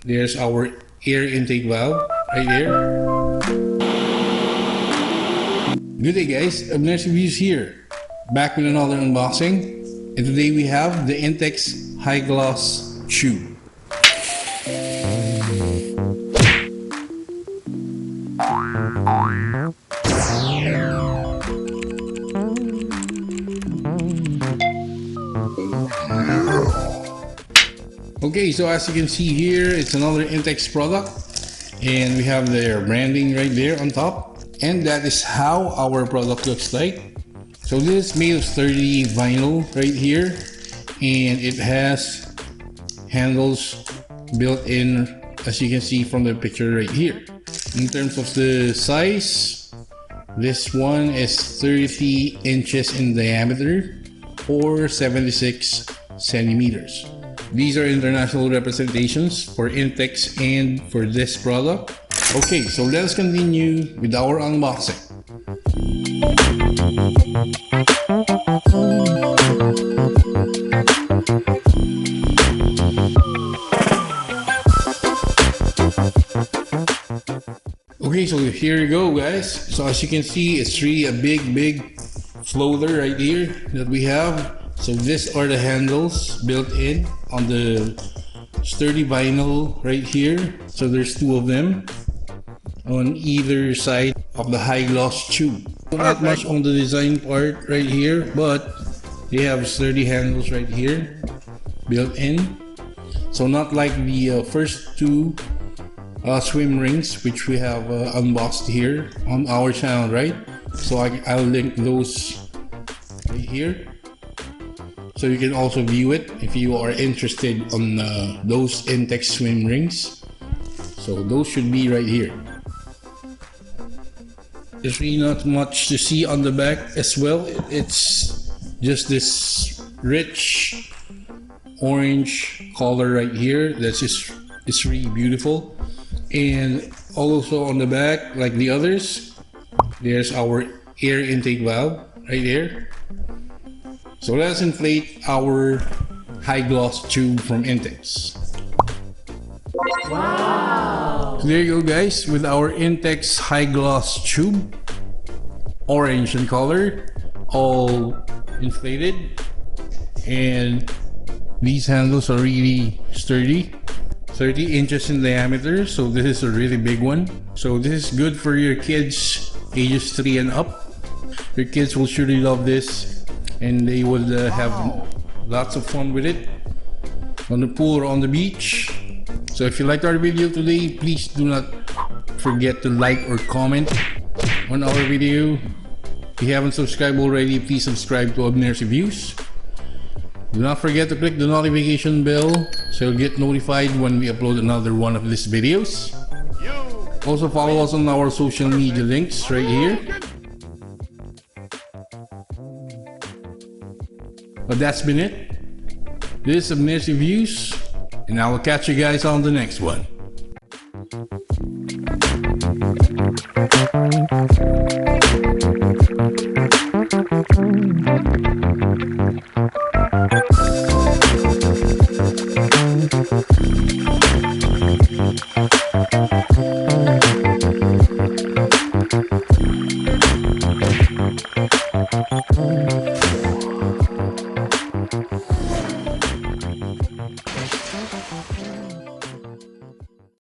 There's our air intake valve right there. Good day guys, Abners reviews here. Back with another unboxing. And today we have the Intex high gloss tube. Okay, so as you can see here, it's another Intex product, and we have their branding right there on top, and that is how our product looks like. So this is made of sturdy vinyl right here, and it has handles built in, as you can see from the picture right here. In terms of the size, this one is 30 inches in diameter or 76 centimeters. These are international representations for Intex and for this product. Okay, so let us continue with our unboxing. Okay, so here you go guys. So as you can see, it's really a big floater right here that we have. So these are the handles built in on the sturdy vinyl right here. So there's two of them on either side of the high gloss tube. Not much on the design part right here, but they have sturdy handles right here built in. So not like the first two swim rings which we have unboxed here on our channel, right? So I'll link those right here, so you can also view it if you are interested on those Intex swim rings. So those should be right here. There's really not much to see on the back as well. It's just this rich orange color right here. That's just, it's really beautiful. And also on the back, like the others, there's our air intake valve right there. So let's inflate our high gloss tube from Intex. Wow! So there you go guys, with our Intex high gloss tube, orange in color, all inflated, and these handles are really sturdy, 30 inches in diameter. So this is a really big one. So this is good for your kids ages 3 and up. Your kids will surely love this, and they would have lots of fun with it on the pool or on the beach. So if you liked our video today, please do not forget to like or comment on our video. If you haven't subscribed already, please subscribe to Abners Reviews. Do not forget to click the notification bell so you'll get notified when we upload another one of these videos. Also follow us on our social media links right here. But that's been it. This is Abners Reviews, and I will catch you guys on the next one.